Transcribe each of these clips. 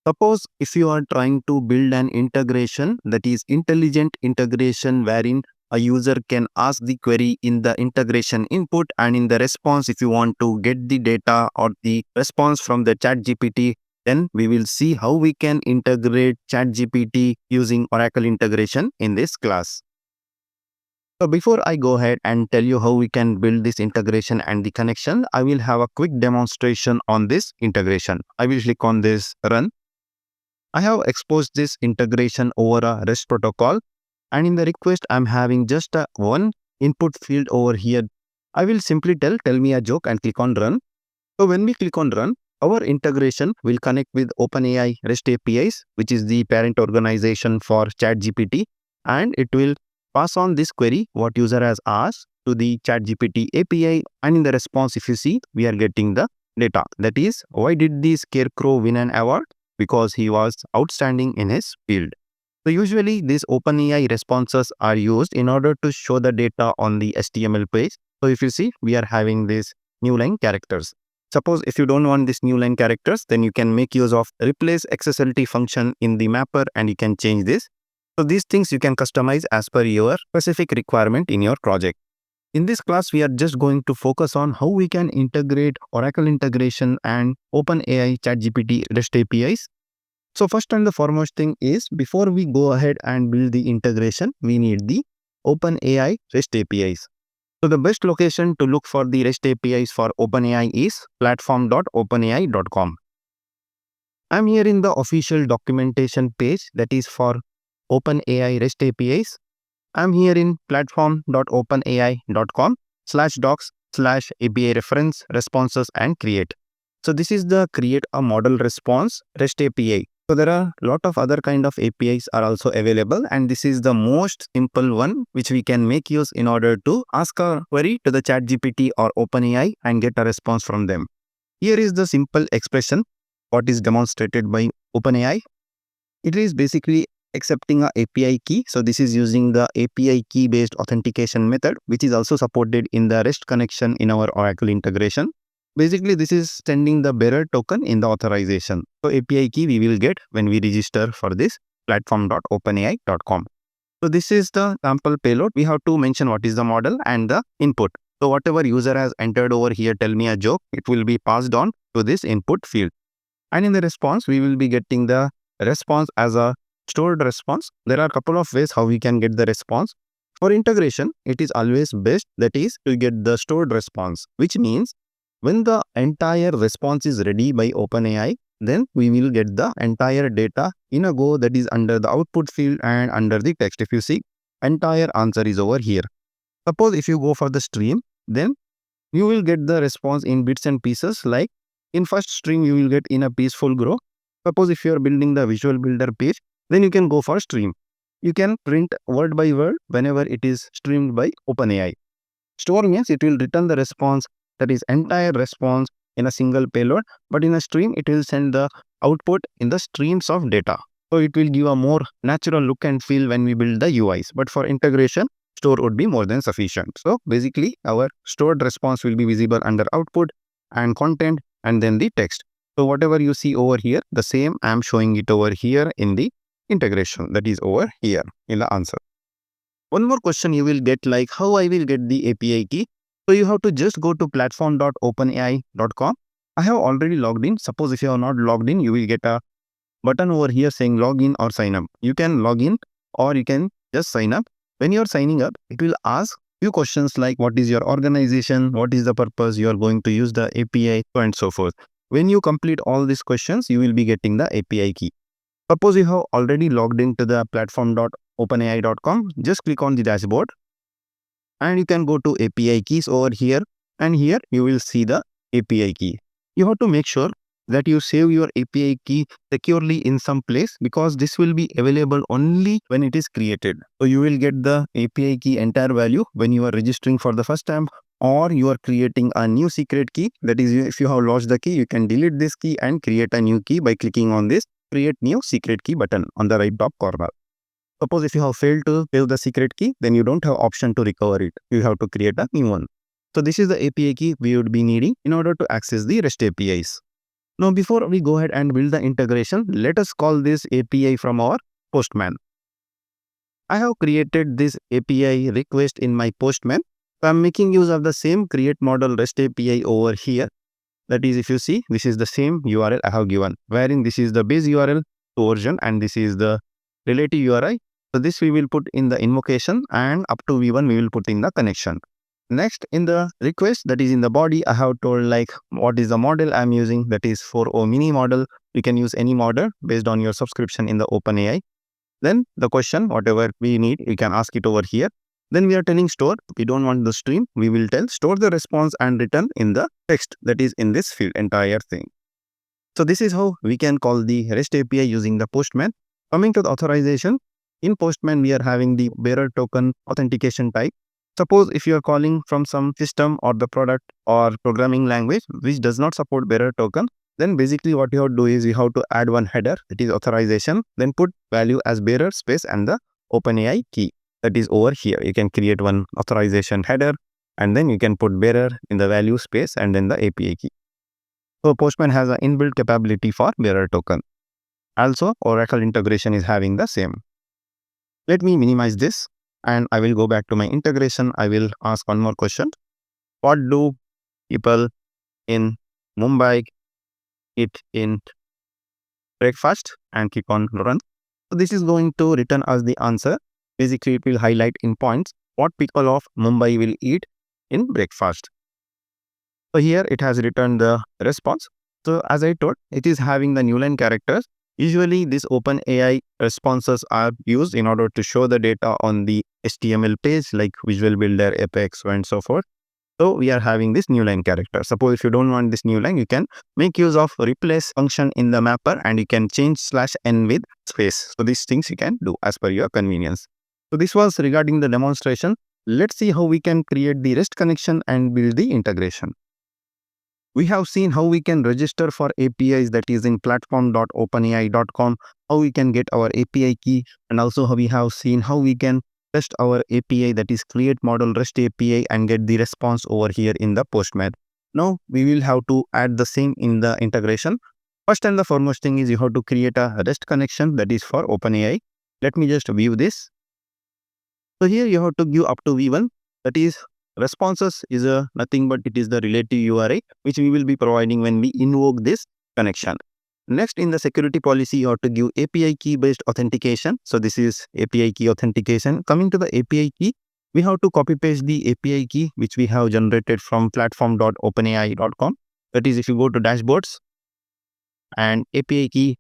Suppose if you are trying to build an integration, that is intelligent integration, wherein a user can ask the query in the integration input, and in the response, if you want to get the data or the response from the ChatGPT, then we will see how we can integrate ChatGPT using Oracle integration in this class. So before I go ahead and tell you how we can build this integration and the connection, I will have a quick demonstration on this integration. I will click on this run. I have exposed this integration over a REST protocol, and in the request I'm having just a one input field over here. I will simply tell me a joke and click on run. So when we click on run, our integration will connect with openAI REST APIs, which is the parent organization for ChatGPT, and it will pass on this query what user has asked to the ChatGPT API, and in the response, if you see, we are getting the data. That is, why did the scarecrow win an award? Because he was outstanding in his field. So usually these OpenAI responses are used in order to show the data on the HTML page. So if you see, we are having these new line characters. Suppose if you don't want these new line characters, then you can make use of replace XSLT function in the mapper and you can change this. So these things you can customize as per your specific requirement in your project. In this class, we are just going to focus on how we can integrate Oracle integration and openAI ChatGPT REST APIs. So first and the foremost thing is, before we go ahead and build the integration, we need the openAI REST APIs. So the best location to look for the REST APIs for openAI is platform.openai.com. I'm here in the official documentation page that is for openAI REST APIs. I'm here in platform.openai.com/docs/API reference responses and create. So this is the create a model response REST API. So there are a lot of other kind of APIs are also available, and this is the most simple one which we can make use in order to ask a query to the ChatGPT or OpenAI and get a response from them. Here is the simple expression what is demonstrated by OpenAI. It is basically accepting a API key. So this is using the API key based authentication method, which is also supported in the REST connection in our Oracle integration. Basically, this is sending the bearer token in the authorization. So API key we will get when we register for this platform.openai.com. So this is the sample payload. We have to mention what is the model and the input. So whatever user has entered over here, tell me a joke, it will be passed on to this input field. And in the response, we will be getting the response as a stored response. There are a couple of ways how we can get the response. For integration, it is always best that is to get the stored response, which means when the entire response is ready by OpenAI, then we will get the entire data in a go, that is under the output field and under the text. If you see, entire answer is over here. Suppose if you go for the stream, then you will get the response in bits and pieces. Like in first stream, you will get in a peaceful grow. Suppose if you are building the visual builder page, then you can go for stream. You can print word by word whenever it is streamed by OpenAI. Store means it will return the response, that is entire response in a single payload, but in a stream, it will send the output in the streams of data. So it will give a more natural look and feel when we build the UIs. But for integration, store would be more than sufficient. So basically, our stored response will be visible under output and content and then the text. So whatever you see over here, the same I am showing it over here in the integration, that is over here in the answer. One more question you will get, like how I will get the API key. So you have to just go to platform.openai.com. I have already logged in. Suppose if you are not logged in, you will get a button over here saying login or sign up. You can log in or you can just sign up. When you are signing up, it will ask few questions like what is your organization, what is the purpose you are going to use the API, so and so forth. When you complete all these questions, you will be getting the API key. Suppose you have already logged into the platform.openai.com, just click on the dashboard and you can go to API keys over here, and here you will see the API key. You have to make sure that you save your API key securely in some place, because this will be available only when it is created. So you will get the API key entire value when you are registering for the first time, or you are creating a new secret key. That is, if you have lost the key, you can delete this key and create a new key by clicking on this create new secret key button on the right top corner. Suppose if you have failed to save the secret key, then you don't have option to recover it. You have to create a new one. So this is the API key we would be needing in order to access the REST APIs. Now, before we go ahead and build the integration, let us call this API from our postman. I have created this API request in my postman. So I'm making use of the same create model REST API over here. That is, if you see, this is the same URL I have given, wherein this is the base URL version and this is the relative URI. So this we will put in the invocation, and up to V1 we will put in the connection. Next, in the request, that is in the body, I have told like what is the model I'm using. That is for O mini model. You can use any model based on your subscription in the openAI. Then the question, whatever we need, you can ask it over here. Then we are telling store. We don't want the stream. We will tell store the response and return in the text that is in this field, entire thing. So this is how we can call the REST API using the postman. Coming to the authorization, in postman we are having the bearer token authentication type. Suppose if you are calling from some system or the product or programming language which does not support bearer token, then basically what you have to do is you have to add one header, that is authorization, then put value as bearer space and the openAI key. That is over here. You can create one authorization header and then you can put bearer in the value space and then the API key. So Postman has an inbuilt capability for bearer token. Also, Oracle integration is having the same. Let me minimize this and I will go back to my integration. I will ask one more question. What do people in Mumbai eat in breakfast? And click on run. So this is going to return us the answer. Basically, it will highlight in points what people of Mumbai will eat in breakfast. So here it has returned the response. So as I told, it is having the new line characters. Usually these OpenAI responses are used in order to show the data on the HTML page like Visual Builder, Apex, and so forth. So we are having this new line character. Suppose if you don't want this new line, you can make use of replace function in the mapper and you can change /n with space. So these things you can do as per your convenience. So this was regarding the demonstration. Let's see how we can create the REST connection and build the integration. We have seen how we can register for APIs, that is in platform.openai.com, how we can get our API key, and also how we have seen how we can test our API, that is create model REST API, and get the response over here in the postman. Now we will have to add the same in the integration. First and the foremost thing is you have to create a REST connection that is for OpenAI. Let me just view this. So here you have to give up to V1, that is responses is nothing but it is the relative URI which we will be providing when we invoke this connection. Next, in the security policy, you have to give API key based authentication. So this is API key authentication. Coming to the API key, we have to copy paste the API key which we have generated from platform.openai.com. That is, if you go to dashboards and API key,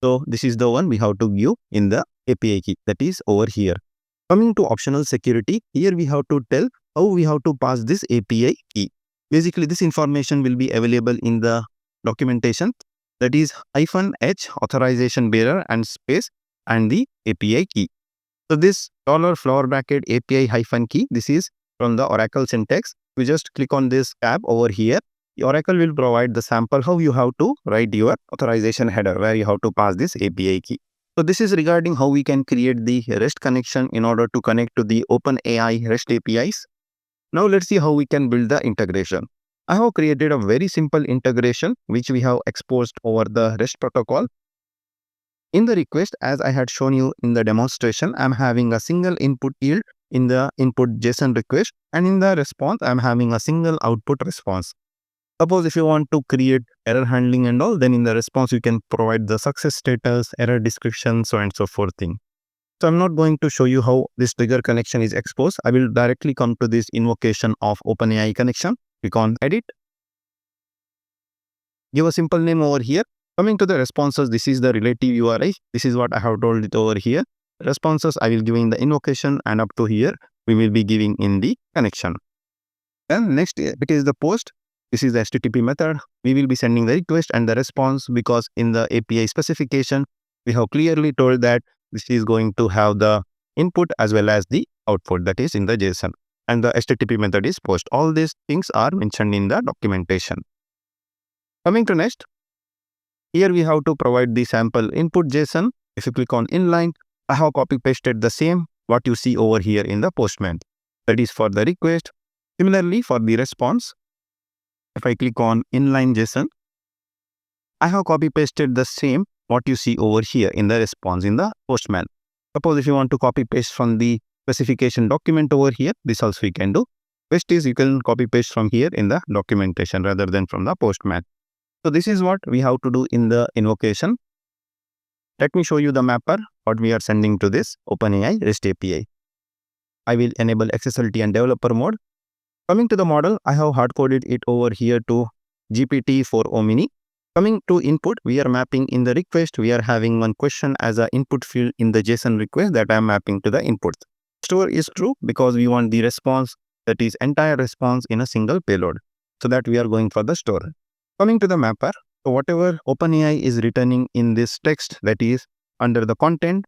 so this is the one we have to give in the API key, that is over here. Coming to optional security, here we have to tell how we have to pass this API key. Basically, this information will be available in the documentation, that is -h authorization bearer and space and the API key. So this $bracket API -key, this is from the Oracle syntax. You just click on this tab over here. The Oracle will provide the sample how you have to write your authorization header where you have to pass this API key. So this is regarding how we can create the REST connection in order to connect to the OpenAI REST APIs. Now let's see how we can build the integration. I have created a very simple integration which we have exposed over the REST protocol. In the request, as I had shown you in the demonstration, I'm having a single input yield in the input JSON request, and in the response, I'm having a single output response. Suppose if you want to create error handling and all, then in the response, you can provide the success status, error description, so and so forth thing. So I'm not going to show you how this trigger connection is exposed. I will directly come to this invocation of OpenAI connection. Click on edit. Give a simple name over here. Coming to the responses, this is the relative URI. This is what I have told it over here. Responses, I will give in the invocation, and up to here, we will be giving in the connection. And next, it is the post. This is the HTTP method. We will be sending the request and the response because in the API specification, we have clearly told that this is going to have the input as well as the output, that is in the JSON. And the HTTP method is post. All these things are mentioned in the documentation. Coming to next, here we have to provide the sample input JSON. If you click on inline, I have copy pasted the same what you see over here in the postman. That is for the request. Similarly, for the response, if I click on inline JSON, I have copy pasted the same what you see over here in the response in the postman. Suppose if you want to copy paste from the specification document over here, this also you can do. Best is you can copy paste from here in the documentation rather than from the postman. So this is what we have to do in the invocation. Let me show you the mapper, what we are sending to this openAI REST API. I will enable accessibility and developer mode. Coming to the model, I have hard-coded it over here to GPT-4o mini. Coming to input, we are mapping in the request. We are having one question as an input field in the JSON request that I am mapping to the input. Store is true because we want the response, that is entire response in a single payload. So that we are going for the store. Coming to the mapper, so whatever OpenAI is returning in this text, that is under the content,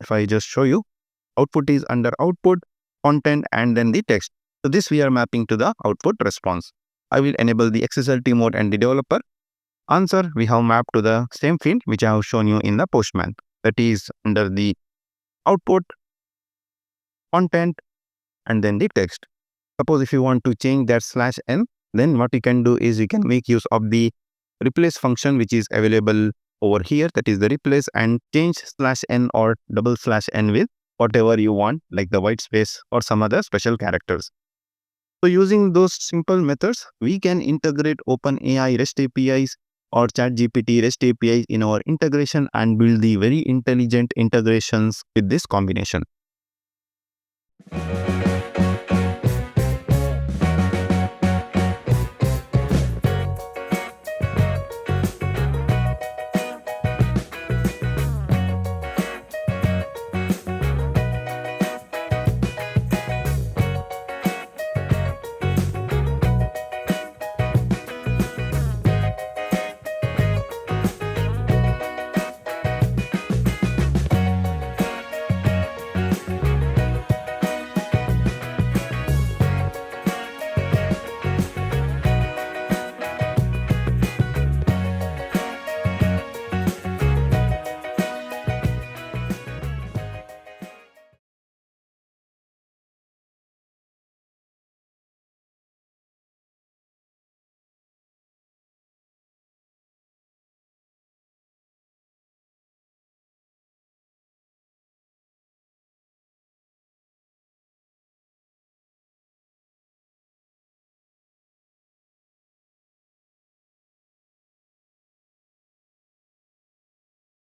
if I just show you, output is under output, content, and then the text. So this we are mapping to the output response. I will enable the accessibility mode and the developer. Answer we have mapped to the same field which I have shown you in the postman. That is under the output, content, and then the text. Suppose if you want to change that /n, then what you can do is you can make use of the replace function which is available over here, that is the replace, and change /n or /n with whatever you want, like the white space or some other special characters. So using those simple methods, we can integrate openAI REST APIs or ChatGPT REST APIs in our integration and build the very intelligent integrations with this combination.